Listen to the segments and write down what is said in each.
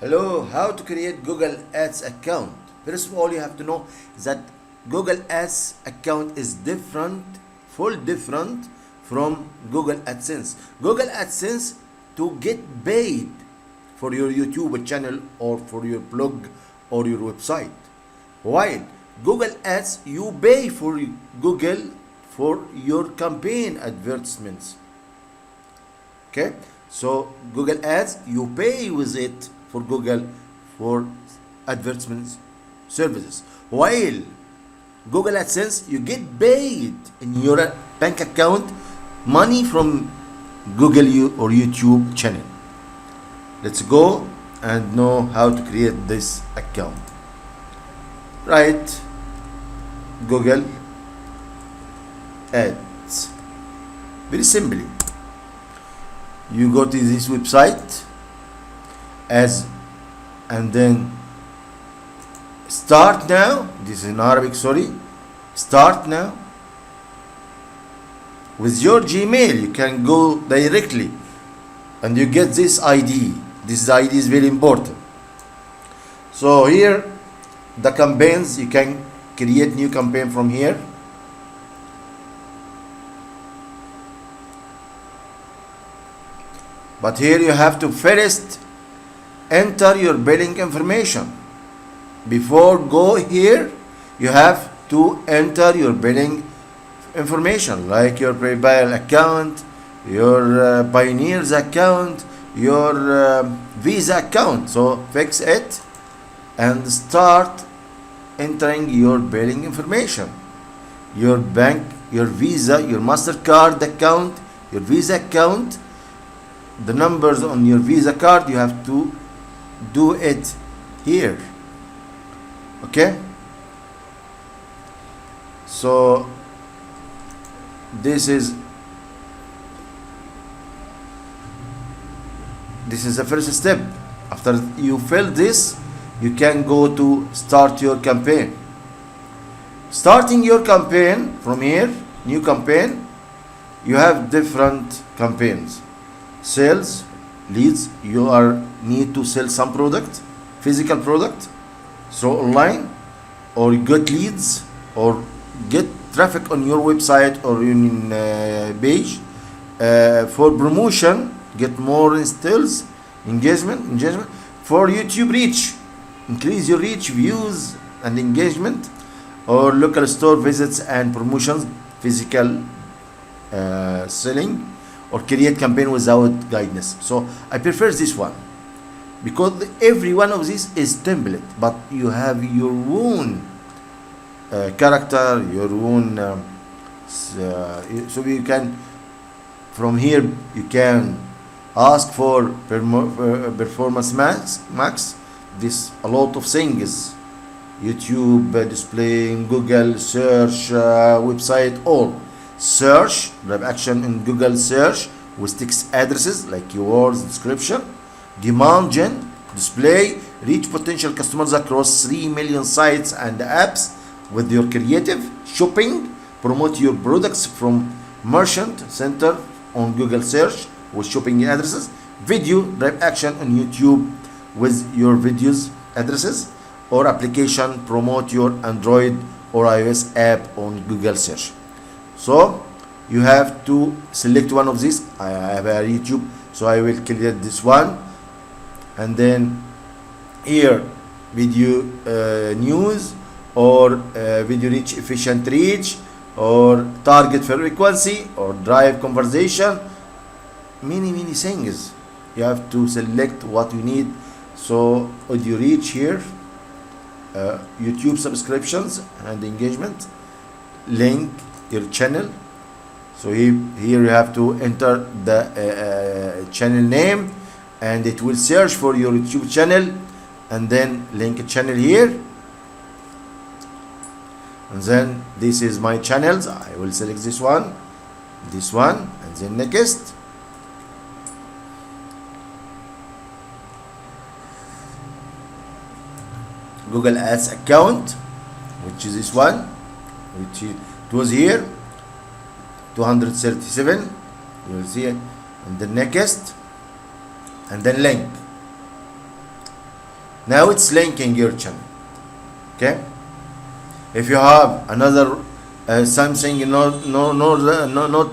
Hello, how to create Google Ads account. First of all, you have to know that Google Ads account is different, full different from Google AdSense. Google AdSense to get paid for your YouTube channel or for your blog or your website. While Google Ads, you pay for Google for your campaign advertisements. Okay, so Google Ads, you pay with it for Google for advertisements services. While Google AdSense, you get paid in your bank account money from Google or YouTube channel. Let's go and know how to create this account. Right, Google Ads. Very simply, you go to this website and then start now. This is in Arabic, sorry. Start now. With your Gmail, you can go directly and you get this ID. This ID is very important. So here, the campaigns, you can create new campaign from here. But here you have to first enter your billing information. Before go here, you have to enter your billing information, like your PayPal account, your Pioneers account, your Visa account. So fix it and start entering your billing information. Your bank, your Visa, your MasterCard account, your Visa account, the numbers on your Visa card, you have to do it here. Okay, so this is the first step. After you fill this, you can go to start your campaign. Starting your campaign from here, new campaign, you have different campaigns. Sales, leads, you need to sell some product, physical product, so online, or get leads, or get traffic on your website or in page. For promotion, get more installs, engagement. For YouTube reach, increase your reach, views, and engagement. Or local store visits and promotions, physical selling, or create campaign without guidance. So I prefer this one because every one of these is template, but you have your own character, your own so you can from here you can ask for performance max. This a lot of things, YouTube display, Google search, website, all search, drive action in Google search with text addresses like keywords, description, demand gen, display, reach potential customers across 3 million sites and apps with your creative, shopping, promote your products from merchant center on Google search with shopping addresses, video, drive action on YouTube with your videos addresses, or application, promote your Android or iOS app on Google search. So you have to select one of these. I have a YouTube, so I will create this one, and then here video news, or video reach, efficient reach, or target frequency, or drive conversation. Many things. You have to select what you need. So audio reach here, YouTube subscriptions and engagement, link your channel. So here you have to enter the channel name, and it will search for your YouTube channel, and then link a channel here, and then this is my channels. I will select this one, and then next. Google Ads account, which is this one, which it was here 237, you will see it, and then next, and then link. Now it's linking your channel. Okay. If you have another something not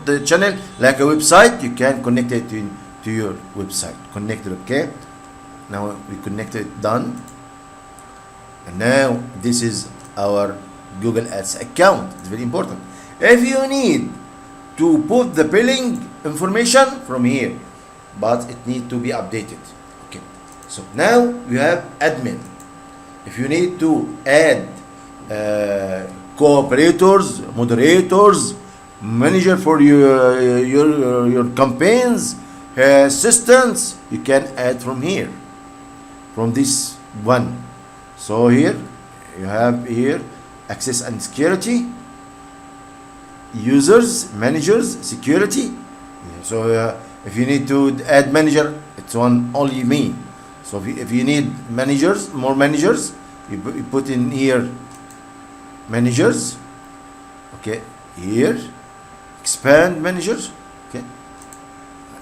the channel, like a website, you can connect it to your website. Connected. Okay. Now we connected, done. And now this is our Google Ads account. It's very important. If you need to put the billing information from here, but it needs to be updated. Okay. So now you have admin. If you need to add cooperators, moderators, manager for your campaigns, assistants, you can add from here, from this one. So here you have here access and security, users, managers, security. So if you need to add manager, it's one only me. So if you need managers, more managers, you put in here managers. Okay, here expand managers. Okay,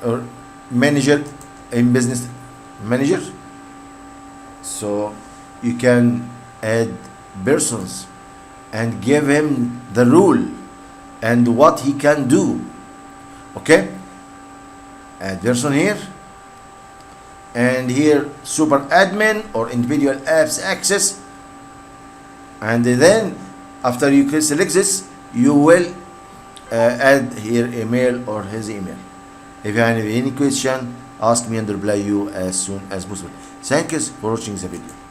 or manager in business manager. So you can add persons and give him the rule and what he can do. Okay, add person here, and here super admin or individual apps access, and then after you select this, you will add here email or his email. If you have any question, ask me and reply you as soon as possible. Thank you for watching the video.